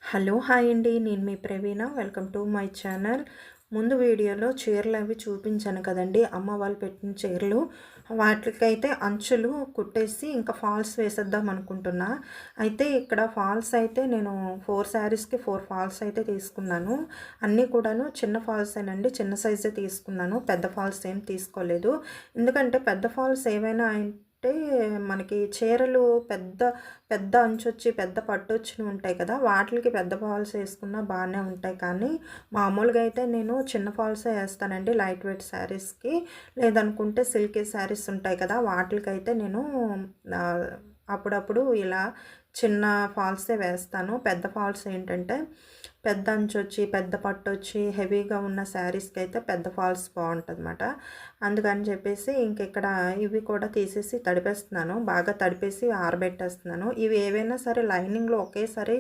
Hello hi అండి. నేను మీ Praveena. Welcome to my channel. ముందు వీడియోలో చీరలు అవి చూపించాను కదండి, అమ్మ వాళ్ళు పెట్టిన చీరలు. వాటికైతే అంచులు కుట్టేసి ఇంకా ఫాల్స్ వేసేద్దాం అనుకుంటున్నా. అయితే ఇక్కడ ఫాల్స్ అయితే నేను 4 శారీస్కి 4 ఫాల్స్ అయితే తీసుకున్నాను. అన్నీ కూడాను చిన్న ఫాల్సేనండి, చిన్న సైజే తీసుకున్నాను. పెద్ద ఫాల్స్ ఏం తీసుకోలేదు. ఎందుకంటే పెద్ద ఫాల్స్ ఏవైనా అంటే మనకి చీరలు పెద్ద పెద్ద అంచొచ్చి పెద్ద పట్టొచ్చినవి ఉంటాయి కదా, వాటికి పెద్ద ఫాల్స్ వేసుకున్నా బాగానే ఉంటాయి. కానీ మామూలుగా అయితే నేను చిన్న ఫాల్సే వేస్తానండి లైట్ వెయిట్ శారీస్కి. లేదనుకుంటే సిల్కీ శారీస్ ఉంటాయి కదా, వాటికైతే నేను అప్పుడప్పుడు ఇలా చిన్న ఫాల్సే వేస్తాను. పెద్ద ఫాల్స్ ఏంటంటే పెద్ద అంచొచ్చి పెద్ద పట్టొచ్చి హెవీగా ఉన్న శారీస్కి అయితే పెద్ద ఫాల్స్ బాగుంటుందన్నమాట. అందుకని చెప్పేసి ఇంకెక్కడ ఇవి కూడా తీసేసి తడిపేస్తున్నాను. బాగా తడిపేసి ఆరబెట్టేస్తున్నాను. ఇవి ఏవైనా సరే లైనింగ్లో ఒకేసారి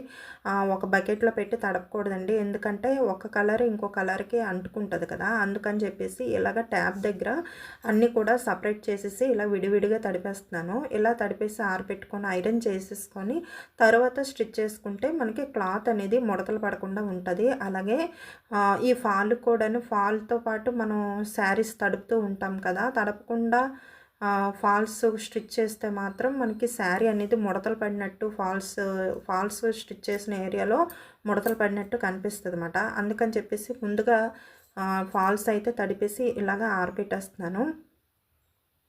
ఒక బకెట్లో పెట్టి తడపకూడదండి. ఎందుకంటే ఒక కలర్ ఇంకో కలర్కి అంటుకుంటుంది కదా, అందుకని చెప్పేసి ఇలాగ ట్యాప్ దగ్గర అన్నీ కూడా సపరేట్ చేసేసి ఇలా విడివిడిగా తడిపేస్తున్నాను. ఇలా తడిపేసి ఆరబెట్టుకొని ఐరన్ చేసేసుకొని తర్వాత స్టిచ్ చేసుకుంటే మనకి క్లాత్ అనేది ముడతలు పడకుండా ఉంటుంది. అలాగే ఈ ఫాల్ కూడాను, ఫాల్తో పాటు మనం శారీస్ తడుపుతూ ఉంటాం కదా, తడపకుండా ఫాల్స్ స్టిచ్ చేస్తే మాత్రం మనకి శారీ అనేది ముడతలు పడినట్టు, ఫాల్స్ స్టిచ్ చేసిన ఏరియాలో ముడతలు పడినట్టు కనిపిస్తుంది అన్నమాట. అందుకని చెప్పేసి ముందుగా ఫాల్స్ అయితే తడిపేసి ఇలాగ ఆరబెట్టేస్తున్నాను.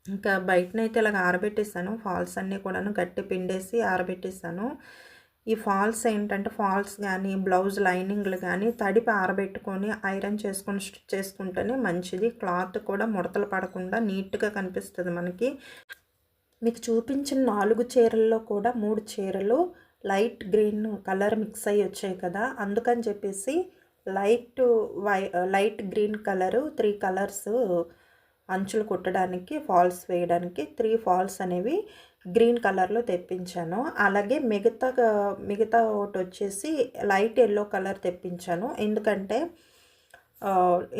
ఇంకా బయటనైతే ఇలాగ ఆరబెట్టేసాను. ఫాల్స్ అన్నీ కూడాను గట్టి పిండేసి ఆరబెట్టేసాను. ఈ ఫాల్స్ ఏంటంటే ఫాల్స్ కానీ బ్లౌజ్ లైనింగ్లు కానీ తడిపి ఆరబెట్టుకొని ఐరన్ చేసుకొని స్టిచ్ చేసుకుంటేనే మంచిది. క్లాత్ కూడా ముడతలు పడకుండా నీట్గా కనిపిస్తుంది మనకి. మీకు చూపించిన 4 చీరల్లో కూడా 3 చీరలు లైట్ గ్రీన్ కలర్ మిక్స్ అయ్యి వచ్చాయి కదా, అందుకని చెప్పేసి లైట్ గ్రీన్ కలరు 3 కలర్స్ అంచులు కుట్టడానికి, ఫాల్స్ వేయడానికి 3 ఫాల్స్ అనేవి గ్రీన్ కలర్లో తెప్పించాను. అలాగే మిగతా ఒకటి వచ్చేసి లైట్ ఎల్లో కలర్ తెప్పించాను. ఎందుకంటే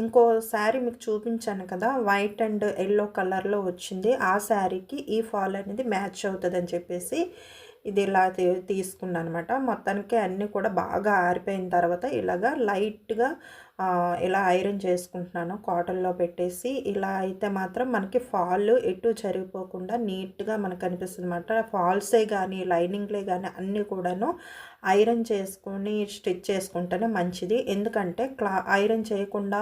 ఇంకో శారీ మీకు చూపించాను కదా, వైట్ అండ్ ఎల్లో కలర్లో వచ్చింది. ఆ శారీకి ఈ ఫాల్ అనేది మ్యాచ్ అవుతుందని చెప్పేసి ఇది ఇలా తీసుకున్నాను అనమాట. మొత్తానికి అన్నీ కూడా బాగా ఆరిపోయిన తర్వాత ఇలాగా లైట్గా ఇలా ఐరన్ చేసుకుంటున్నాను కాటన్లో పెట్టేసి. ఇలా అయితే మాత్రం మనకి ఫాల్ ఎటు జరిగిపోకుండా నీట్గా మనకు కనిపిస్తుంది అనమాట. ఫాల్సే కానీ లైనింగ్లే కానీ అన్నీ కూడాను ఐరన్ చేసుకొని స్టిచ్ చేసుకుంటేనే మంచిది. ఎందుకంటే ఐరన్ చేయకుండా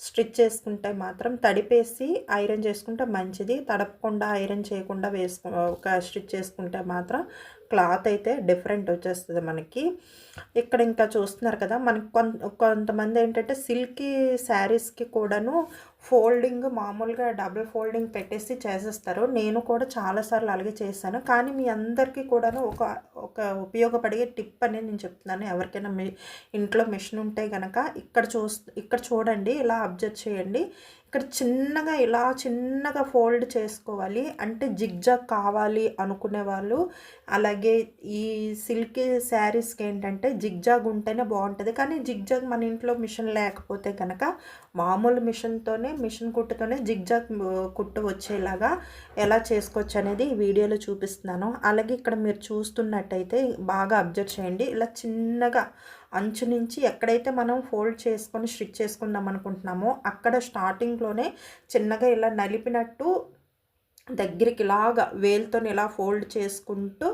స్టిచ్ చేసుకుంటే మాత్రం తడిపేసి ఐరన్ చేసుకుంటే మంచిది. తడపకుండా ఐరన్ చేయకుండా స్టిచ్ చేసుకుంటే మాత్రం క్లాత్ అయితే డిఫరెంట్ వచ్చేస్తుంది మనకి. ఇక్కడ ఇంకా చూస్తున్నారు కదా, మనకి కొంతమంది ఏంటంటే సిల్కీ శారీస్కి కూడాను ఫోల్డింగ్ మామూలుగా డబుల్ ఫోల్డింగ్ పెట్టేసి చేసేస్తారు. నేను కూడా చాలాసార్లు అలాగే చేశాను. కానీ మీ అందరికీ కూడాను ఒక ఉపయోగపడే టిప్ అనేది నేను చెప్తున్నాను. ఎవరికైనా ఇంట్లో మిషన్ ఉంటే కనుక ఇక్కడ చూడండి, ఇలా అబ్జర్వ్ చేయండి. ఇక్కడ చిన్నగా ఫోల్డ్ చేసుకోవాలి. అంటే జిగ్జాగ్ కావాలి అనుకునే వాళ్ళు, అలాగే ఈ సిల్కీ శారీస్కి ఏంటంటే జిగ్జాగ్ ఉంటేనే బాగుంటుంది. కానీ జిగ్జాగ్ మన ఇంట్లో మిషన్ లేకపోతే కనుక మామూలు మిషన్ కుట్టుతోనే జిగ్జాగ్ కుట్టు వచ్చేలాగా ఎలా చేసుకోవచ్చు అనేది ఈ వీడియోలో చూపిస్తున్నాను. అలాగే ఇక్కడ మీరు చూస్తున్నట్టయితే బాగా అబ్జర్వ్ చేయండి. ఇలా చిన్నగా అంచు నుంచి ఎక్కడైతే మనం ఫోల్డ్ చేసుకొని స్టిచ్ చేసుకుందాం అనుకుంటున్నామో అక్కడ స్టార్టింగ్లోనే చిన్నగా ఇలా నలిపినట్టు దగ్గరికి ఇలాగా వేలుతో ఇలా ఫోల్డ్ చేసుకుంటూ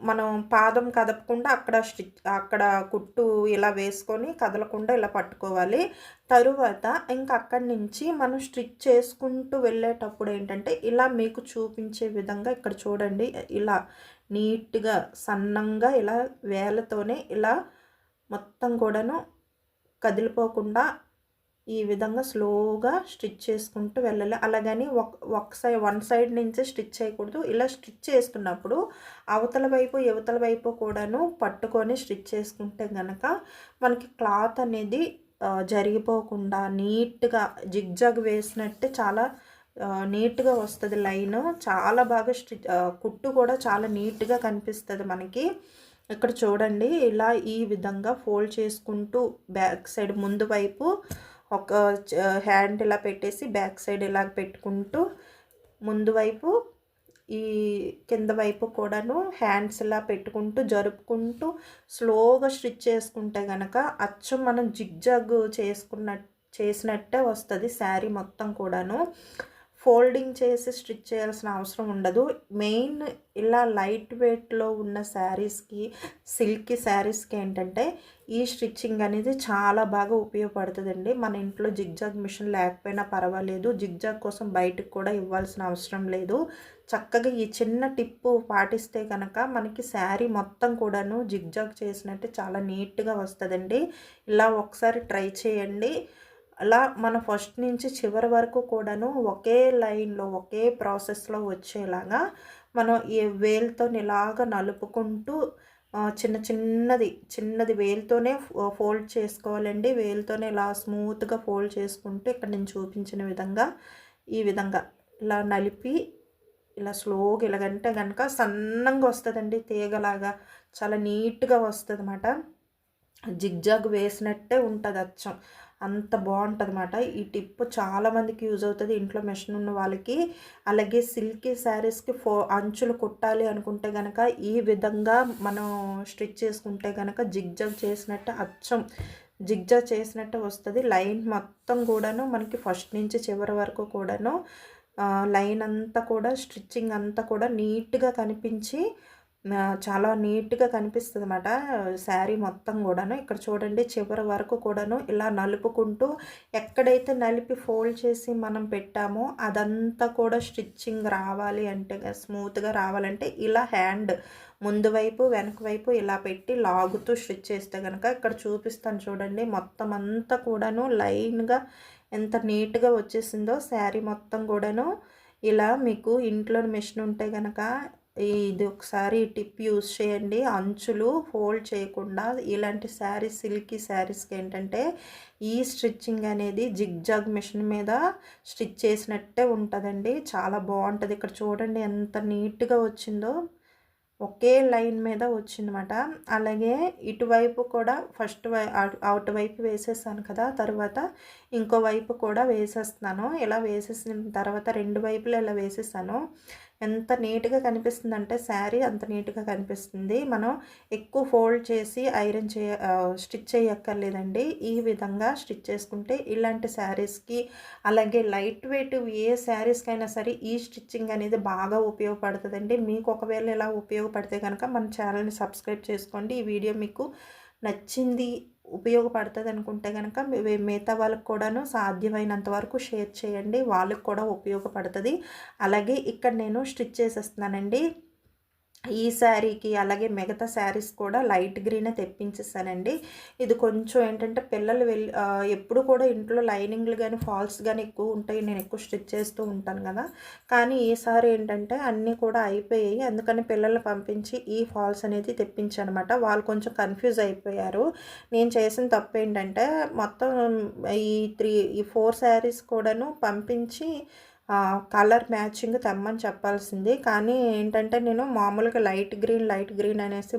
మనం పాదం కదపకుండా అక్కడ కుట్టు ఇలా వేసుకొని కదలకుండా ఇలా పట్టుకోవాలి. తరువాత ఇంకా అక్కడి నుంచి మనం స్టిచ్ చేసుకుంటూ వెళ్ళేటప్పుడు ఏంటంటే ఇలా మీకు చూపించే విధంగా ఇక్కడ చూడండి, ఇలా నీట్గా సన్నంగా ఇలా వేలతోనే ఇలా మొత్తం కూడాను కదిలిపోకుండా ఈ విధంగా స్లోగా స్టిచ్ చేసుకుంటూ వెళ్ళాలి. అలాగని వన్ సైడ్ నుంచే స్టిచ్ చేయకూడదు. ఇలా స్టిచ్ చేస్తున్నప్పుడు యువతల వైపు కూడాను పట్టుకొని స్టిచ్ చేసుకుంటే కనుక మనకి క్లాత్ అనేది జరిగిపోకుండా నీట్గా జిగ్జాగ్ వేసినట్టే చాలా నీట్గా వస్తుంది. లైన్ చాలా బాగా కుట్టు కూడా చాలా నీట్గా కనిపిస్తుంది మనకి. ఇక్కడ చూడండి, ఇలా ఈ విధంగా ఫోల్డ్ చేసుకుంటూ బ్యాక్ సైడ్ ముందు వైపు ఒక హ్యాండ్ ఇలా పెట్టేసి బ్యాక్ సైడ్ ఇలా పెట్టుకుంటూ ముందు వైపు ఈ కింద వైపు కూడాను హ్యాండ్స్ ఇలా పెట్టుకుంటూ జరుపుకుంటూ స్లోగా స్టిచ్ చేసుకుంటే గనక అచ్చం మనం జిగ్జాగ్ చేసినట్టే వస్తుంది శారీ మొత్తం కూడాను. ఫోల్డింగ్ చేసి స్టిచ్ చేయాల్సిన అవసరం ఉండదు. మెయిన్ ఇలా లైట్ వెయిట్లో ఉన్న శారీస్కి, సిల్కీ శారీస్కి ఏంటంటే ఈ స్టిచ్చింగ్ అనేది చాలా బాగా ఉపయోగపడుతుందండి. మన ఇంట్లో జిగ్జాగ్ మిషన్ లేకపోయినా పర్వాలేదు, జిగ్జాగ్ కోసం బయటకు కూడా ఇవ్వాల్సిన అవసరం లేదు. చక్కగా ఈ చిన్న టిప్పు పాటిస్తే కనుక మనకి శారీ మొత్తం కూడాను జిగ్జాగ్ చేసినట్టు చాలా నీట్గా వస్తుందండి. ఇలా ఒకసారి ట్రై చేయండి. అలా మనం ఫస్ట్ నుంచి చివరి వరకు కూడాను ఒకే లైన్లో ఒకే ప్రాసెస్లో వచ్చేలాగా మనం ఈ వేలుతో ఇలాగా నలుపుకుంటూ చిన్నది వేలుతోనే ఫోల్డ్ చేసుకోవాలండి. వేలుతోనే ఇలా స్మూత్గా ఫోల్డ్ చేసుకుంటూ ఇక్కడ నేను చూపించిన విధంగా ఈ విధంగా ఇలా నలిపి ఇలా స్లోగా ఇలాగంటే కనుక సన్నంగా వస్తుందండి, తీగలాగా చాలా నీట్గా వస్తుంది అన్నమాట. జిగ్జాగ్ వేసినట్టే ఉంటుంది అచ్చం, అంత బాగుంటుంది అన్నమాట. ఈ టిప్ చాలామందికి యూజ్ అవుతుంది, ఇంట్లో మెషిన్ ఉన్న వాళ్ళకి. అలాగే సిల్కీ శారీస్కి అంచులు కుట్టాలి అనుకుంటే కనుక ఈ విధంగా మనం స్టిచ్ చేసుకుంటే కనుక జిగ్జాగ్ చేసినట్టు అచ్చం జిగ్జాగ్ చేసినట్టు వస్తుంది. లైన్ మొత్తం కూడాను మనకి ఫస్ట్ నుంచి చివరి వరకు కూడాను లైన్ అంతా కూడా స్టిచ్చింగ్ అంతా కూడా నీట్గా కనిపించి చాలా నీట్గా కనిపిస్తుంది అన్నమాట శారీ మొత్తం కూడాను. ఇక్కడ చూడండి చివరి వరకు కూడాను ఇలా నలుపుకుంటూ ఎక్కడైతే నలిపి ఫోల్డ్ చేసి మనం పెట్టామో అదంతా కూడా స్టిచ్చింగ్ రావాలి అంటే, స్మూత్గా రావాలంటే ఇలా హ్యాండ్ ముందు వైపు వెనక వైపు ఇలా పెట్టి లాగుతూ స్టిచ్ చేస్తే కనుక ఇక్కడ చూపిస్తాను చూడండి, మొత్తం అంతా కూడాను లైన్గా ఎంత నీట్గా వచ్చేసిందో శారీ మొత్తం కూడాను. ఇలా మీకు ఇంట్లో మెషిన్ ఉంటే కనుక ఇది ఒకసారి టిప్ యూస్ చేయండి. అంచులు ఫోల్డ్ చేయకుండా ఇలాంటి శారీస్, సిల్కీ శారీస్కి ఏంటంటే ఈ స్టిచ్చింగ్ అనేది జిగ్జాగ్ మిషన్ మీద స్టిచ్ చేసినట్టే ఉంటుందండి, చాలా బాగుంటుంది. ఇక్కడ చూడండి ఎంత నీట్గా వచ్చిందో, ఒకే లైన్ మీద వచ్చిందన్నమాట. అలాగే ఇటువైపు కూడా ఫస్ట్ అవుట్ వైపు వేసేసాను కదా, తర్వాత ఇంకో వైపు కూడా వేసేస్తున్నాను. ఇలా వేసేసిన తర్వాత రెండు వైపులు ఇలా వేసేసాను. ఎంత నీట్గా కనిపిస్తుందంటే శారీ అంత నీట్గా కనిపిస్తుంది. మనం ఎక్కువ ఫోల్డ్ చేసి ఐరన్ స్టిచ్ చేయక్కర్లేదండి. ఈ విధంగా స్టిచ్ చేసుకుంటే ఇలాంటి శారీస్కి, అలాగే లైట్ వెయిట్ ఏ శారీస్కైనా సరే ఈ స్టిచ్చింగ్ అనేది బాగా ఉపయోగపడుతుందండి. మీకు ఒకవేళ ఇలా ఉపయోగపడితే కనుక మన ఛానల్ని సబ్స్క్రైబ్ చేసుకోండి. ఈ వీడియో మీకు నచ్చింది, ఉపయోగపడుతుంది అనుకుంటే కనుక మిగతా వాళ్ళకి కూడాను సాధ్యమైనంత వరకు షేర్ చేయండి, వాళ్ళకి కూడా ఉపయోగపడుతుంది. అలాగే ఇక్కడ నేను స్టిచ్ చేసేస్తున్నానండి ఈ శారీకి. అలాగే మిగతా శారీస్ కూడా లైట్ గ్రీనే తెప్పించేసానండి. ఇది కొంచెం ఏంటంటే పిల్లలు ఎప్పుడు కూడా ఇంట్లో లైనింగ్లు కానీ ఫాల్స్ కానీ ఎక్కువ ఉంటాయి, నేను ఎక్కువ స్టిచ్ చేస్తూ ఉంటాను కదా. కానీ ఈసారి ఏంటంటే అన్నీ కూడా అయిపోయాయి, అందుకని పిల్లల్ని పంపించి ఈ ఫాల్స్ అనేది తెప్పించానమాట. వాళ్ళు కొంచెం కన్ఫ్యూజ్ అయిపోయారు. నేను చేసిన తప్పు ఏంటంటే మొత్తం ఈ 4 శారీస్ కూడాను పంపించి కలర్ మ్యాచింగ్ తెమ్మని చెప్పాల్సింది. కానీ ఏంటంటే నేను మామూలుగా లైట్ గ్రీన్ అనేసి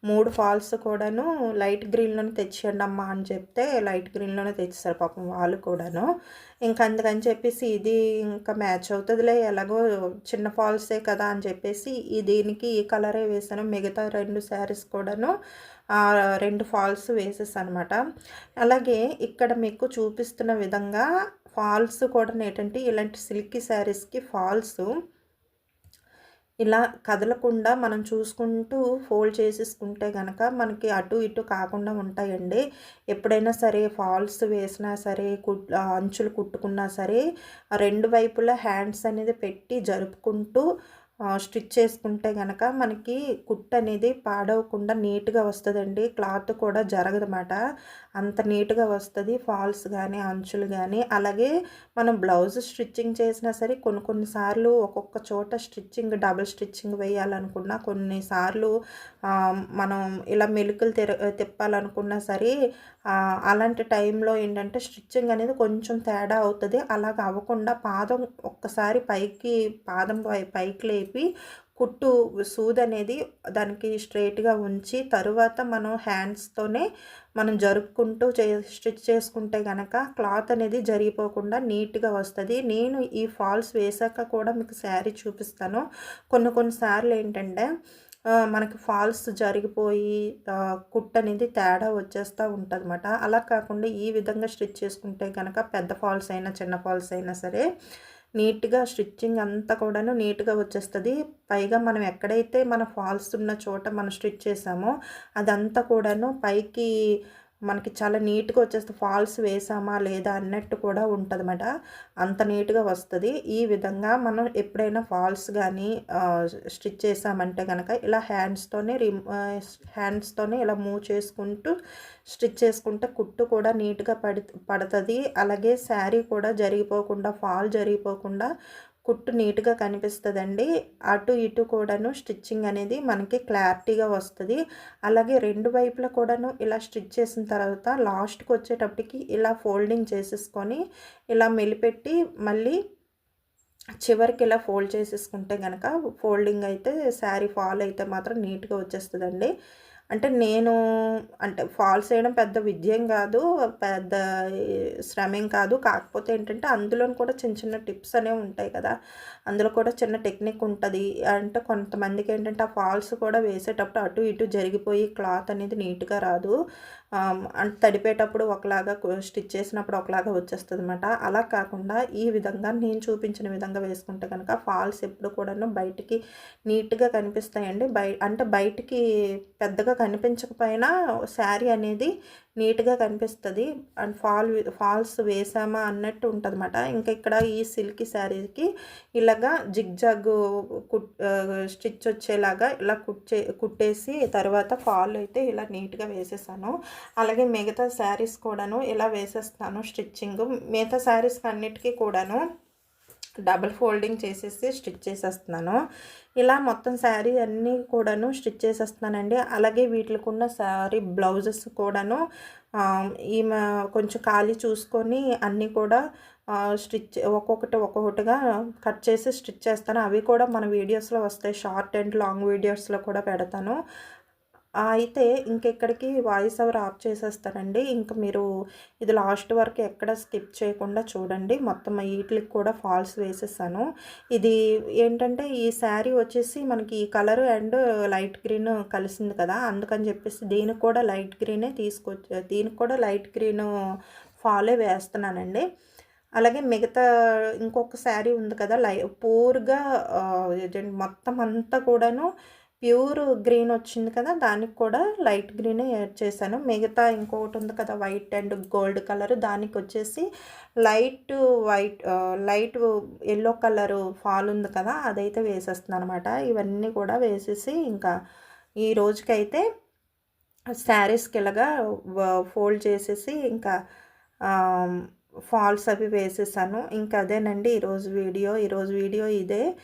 మూడు ఫాల్స్ కూడాను లైట్ గ్రీన్లోనే తెచ్చేయండి అమ్మా అని చెప్తే లైట్ గ్రీన్లోనే తెచ్చేసారు పాపం వాళ్ళు కూడాను. ఇంకా అందుకని చెప్పేసి ఇది ఇంకా మ్యాచ్ అవుతుందిలే, ఎలాగో చిన్న ఫాల్సే కదా అని చెప్పేసి దీనికి ఈ కలరే వేసాను. మిగతా 2 శారీస్ కూడాను 2 ఫాల్స్ వేసేసాను అనమాట. అలాగే ఇక్కడ మీకు చూపిస్తున్న విధంగా ఫాల్స్ కూడా ఏంటంటే ఇలాంటి సిల్కీ శారీస్కి ఫాల్స్ ఇలా కదలకుండా మనం చూసుకుంటూ ఫోల్డ్ చేసేసుకుంటే కనుక మనకి అటు ఇటు కాకుండా ఉంటాయండి. ఎప్పుడైనా సరే ఫాల్స్ వేసినా సరే అంచులు కుట్టుకున్నా సరే 2 వైపులా హ్యాండ్స్ అనేది పెట్టి జరుపుకుంటూ స్టిచ్ చేసుకుంటే కనుక మనకి కుట్టు అనేది పాడవకుండా నీట్గా వస్తుందండి. క్లాత్ కూడా జరగదన్నమాట, అంత నీట్గా వస్తుంది ఫాల్స్ కానీ అంచులు కానీ. అలాగే మనం బ్లౌజ్ స్టిచ్చింగ్ చేసినా సరే కొన్నిసార్లు ఒక్కొక్క చోట డబుల్ స్టిచ్చింగ్ వేయాలనుకున్నా, కొన్నిసార్లు మనం ఇలా మెలికలు తిప్పాలనుకున్నా సరే అలాంటి టైంలో ఏంటంటే స్టిచ్చింగ్ అనేది కొంచెం తేడా అవుతుంది. అలాగ అవ్వకుండా పాదం ఒక్కసారి పైకి లేపి కుట్టు సూదనేది దానికి స్ట్రెయిట్‌గా ఉంచి తరువాత మనం హ్యాండ్స్‌తోనే మనం జరుపుకుంటూ స్టిచ్ చేసుకుంటే గనక క్లాత్ అనేది జరిగిపోకుండా నీట్‌గా వస్తది. నేను ఈ ఫాల్స్ వేశాక కూడా మీకు శారీ చూపిస్తాను. కొన్ని సార్లు ఏంటంటే మనకి ఫాల్స్ జరిగిపోయి కుట్టనేది తేడా వచ్చేస్తూ ఉంటదన్నమాట. అలా కాకుండా ఈ విధంగా స్టిచ్ చేసుకుంటే గనక పెద్ద ఫాల్స్ అయినా, చిన్న ఫాల్స్ అయినా సరే నీట్‌గా స్టిచ్చింగ్ అంతా కూడాను నీట్‌గా వచ్చేస్తది. పైగా మనం ఎక్కడైతే మన ఫాల్స్ ఉన్న చోట మనం స్టిచ్ చేసామో అదంతా కూడాను పైకి మనకి చాలా నీట్‌గా వచ్చేస్తది. ఫాల్స్ వేసామా లేదా అన్నట్టు కూడా ఉంటదన్నమాట. అంత నీట్‌గా వస్తది. ఈ విధంగా మనం ఎప్పుడైనా ఫాల్స్ గానీ స్టిచ్ చేసామంటే గనక ఇలా హ్యాండ్స్‌తోనే ఇలా మూవ్ చేసుకుంటూ స్టిచ్ చేసుకుంటే కుట్టు కూడా నీట్‌గా పడతది. అలాగే శారీ కూడా జరిగిపోకుండా, ఫాల్ జరిగిపోకుండా కుట్టు నీట్‌గా కనిపిస్తదండి. అటు ఇటు కూడాను స్టిచ్చింగ్ అనేది మనకి క్లారిటీగా వస్తది. అలాగే 2 వైపులా కూడాను ఇలా స్టిచ్ చేసిన తర్వాత లాస్ట్‌కొచ్చేటప్పటికి ఇలా ఫోల్డింగ్ చేసేసుకొని ఇలా మెలిపెట్టి మళ్ళీ చివరికి ఇలా ఫోల్డ్ చేసేసుకుంటే గనక ఫోల్డింగ్ అయితే శారీ ఫాల్ అయితే మాత్రం నీట్‌గా వచ్చేస్తదండి. అంటే నేను ఫాల్స్ వేయడం పెద్ద విద్యేం కాదు. పెద్ద శ్రమేం కాదు. కాకపోతే ఏంటంటే అందులోను కూడా చిన్న చిన్న టిప్స్ అనేవి ఉంటాయి కదా! అందులో కూడా చిన్న టెక్నిక్ ఉంటది. అంటే కొంతమందికి ఏంటంటే ఆ ఫాల్స్ కూడా వేసేటప్పుడు అటు ఇటు జరిగిపోయి క్లాత్ అనేది నీట్‌గా రాదు. అంటే తడిపేటప్పుడు ఒకలాగా స్టిచ్ చేసినప్పుడు ఒకలాగా వచ్చేస్తదనమాట. అలా కాకుండా ఈ విధంగా నేను చూపించిన విధంగా వేసుకుంటే కనుక ఫాల్స్ ఎప్పుడు కూడాను బయటికి నీట్‌గా కనిపిస్తాయండి. అంటే బయటికి పెద్దగా కనిపించకపోయినా శారీ అనేది నీట్‌గా కనిపిస్తది. అండ్ ఫాల్స్ వేసామా అన్నట్టు ఉంటదన్నమాట. ఇంకా ఇక్కడ ఈ సిల్కీ శారీకి ఇలాగా జిగ్‌జాగ్ స్టిచ్ వచ్చేలాగా ఇలా కుట్టేసి తర్వాత ఫాల్ అయితే ఇలా నీట్‌గా వేసేసాను. అలాగే మిగతా శారీస్ కూడాను ఇలా వేసేస్తాను స్టిచ్చింగ్. మిగతా శారీస్‌కి అన్నిటికీ కూడాను డబుల్ ఫోల్డింగ్ చేసేసి స్టిచ్ చేసేస్తున్నాను. ఇలా మొత్తం శారీ అన్నీ కూడాను స్టిచ్ చేసేస్తున్నానండి. అలాగే వీటిలకున్న శారీ బ్లౌజెస్ కూడాను ఈమె కొంచెం ఖాళీ చూసుకొని అన్నీ కూడా ఒక్కొక్కటిగా కట్ చేసి స్టిచ్ చేస్తాను. అవి కూడా మన వీడియోస్లో వస్తాయి. షార్ట్ అండ్ లాంగ్ వీడియోస్లో కూడా పెడతాను. అయితే ఇంకెక్కడికి వాయిస్ ఓవర్ ఆఫ్ చేసేస్తానండి. ఇంక మీరు ఇది లాస్ట్ వరకు ఎక్కడ స్కిప్ చేయకుండా చూడండి. మొత్తం ఈట్లికి కూడా ఫాల్స్ వేసేసాను. ఇది ఏంటంటే ఈ శారీ వచ్చేసి మనకి ఈ కలర్ అండ్ లైట్ గ్రీన్ కలిసింది కదా! అందుకని చెప్పేసి దీనికి కూడా లైట్ గ్రీనే దీనికి కూడా లైట్ గ్రీన్ ఫాలే వేస్తున్నానండి. అలాగే మిగతా ఇంకొక శారీ ఉంది కదా! పూర్‌గా మొత్తం అంతా కూడాను ప్యూర్ గ్రీన్ వచ్చింది కదా! దానికి కూడా లైట్ గ్రీనే యాడ్ చేశాను. మిగతా ఇంకొకటి ఉంది కదా! వైట్ అండ్ గోల్డ్ కలర్ దానికొచ్చేసి లైట్ యెల్లో కలరు ఫాల్ ఉంది కదా! అదైతే వేసేస్తున్నానన్నమాట. ఇవన్నీ కూడా వేసేసి ఇంకా ఈ రోజుకైతే శారీస్‌కి ఇలాగా ఫోల్డ్ చేసేసి ఇంకా ఫాల్స్ అవి వేసేసాను. ఇంకా అదేనండి ఈరోజు వీడియో ఇదే.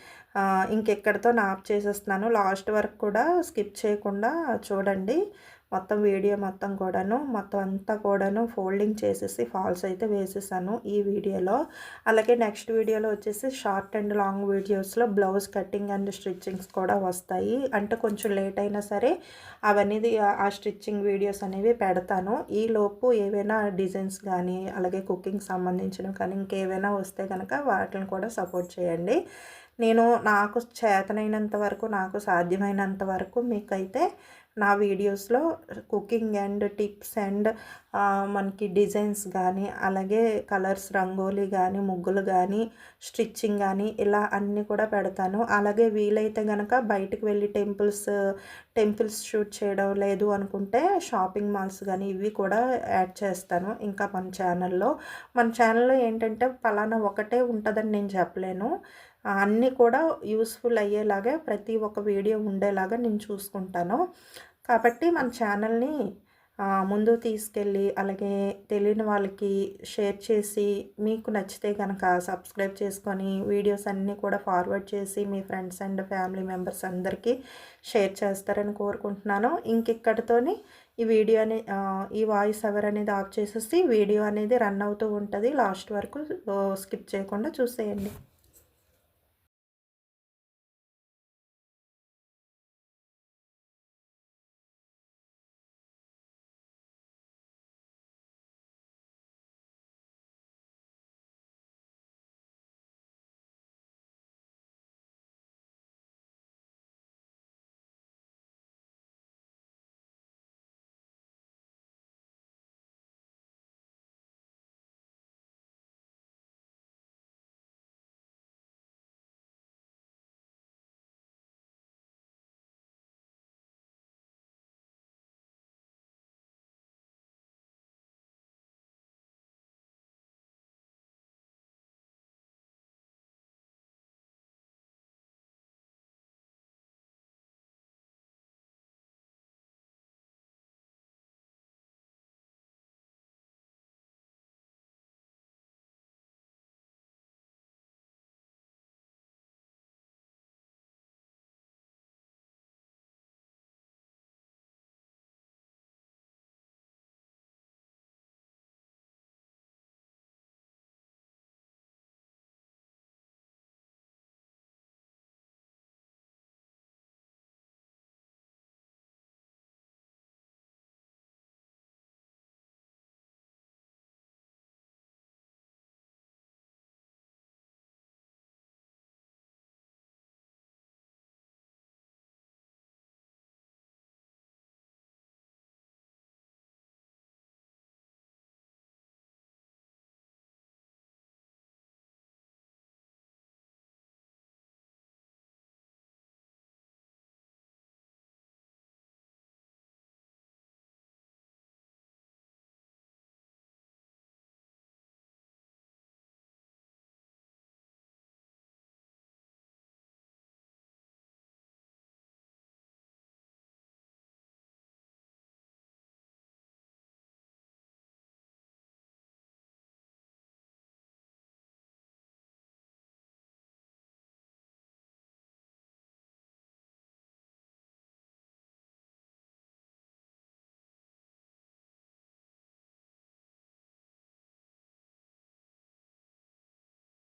ఇంకెక్కడితో ఆఫ్ చేసేస్తున్నాను. లాస్ట్ వరకు కూడా స్కిప్ చేయకుండా చూడండి. మొత్తం వీడియో మొత్తం అంతా కూడాను ఫోల్డింగ్ చేసేసి ఫాల్స్ అయితే వేసేసాను ఈ వీడియోలో. అలాగే నెక్స్ట్ వీడియోలో వచ్చేసి షార్ట్ అండ్ లాంగ్ వీడియోస్లో బ్లౌజ్ కటింగ్ అండ్ స్టిచ్చింగ్స్ కూడా వస్తాయి. అంటే కొంచెం లేట్ అయినా సరే అవన్నీ ఆ స్టిచ్చింగ్ వీడియోస్ అనేవి పెడతాను. ఈలోపు ఏవైనా డిజైన్స్ కానీ అలాగే కుకింగ్ సంబంధించినవి కానీ ఇంకేవైనా వస్తే కనుక వాటిని కూడా సపోర్ట్ చేయండి. నాకు చేతనైనంత వరకు నాకు సాధ్యమైనంత వరకు మీకైతే నా వీడియోస్లో కుకింగ్ అండ్ టిప్స్ అండ్ మనకి డిజైన్స్ కానీ అలాగే కలర్స్ రంగోలీ కానీ ముగ్గులు కానీ స్టిచ్చింగ్ కానీ ఇలా అన్నీ కూడా పెడతాను. అలాగే వీలైతే కనుక బయటకు వెళ్ళి టెంపుల్స్ షూట్ చేయడం లేదు అనుకుంటే షాపింగ్ మాల్స్ కానీ ఇవి కూడా యాడ్ చేస్తాను. ఇంకా మన ఛానల్లో ఏంటంటే పలానా ఒకటే ఉంటుందని నేను చెప్పలేను. అన్నీ కూడా యూస్ఫుల్ అయ్యేలాగా ప్రతి ఒక్క వీడియో ఉండేలాగా నేను చూసుకుంటాను. కాబట్టి మన ఛానల్ని ముందుకు తీసుకెళ్ళి అలాగే తెలియని వాళ్ళకి షేర్ చేసి మీకు నచ్చితే కనుక సబ్స్క్రైబ్ చేసుకొని వీడియోస్ అన్నీ కూడా ఫార్వర్డ్ చేసి మీ ఫ్రెండ్స్ అండ్ ఫ్యామిలీ మెంబర్స్ అందరికీ షేర్ చేస్తారని కోరుకుంటున్నాను. ఇంకెక్కడితోని ఈ వాయిస్ ఓవర్ అనేది ఆఫ్ చేసేసి వీడియో అనేది రన్ అవుతూ ఉంటుంది. లాస్ట్ వరకు స్కిప్ చేయకుండా చూసేయండి.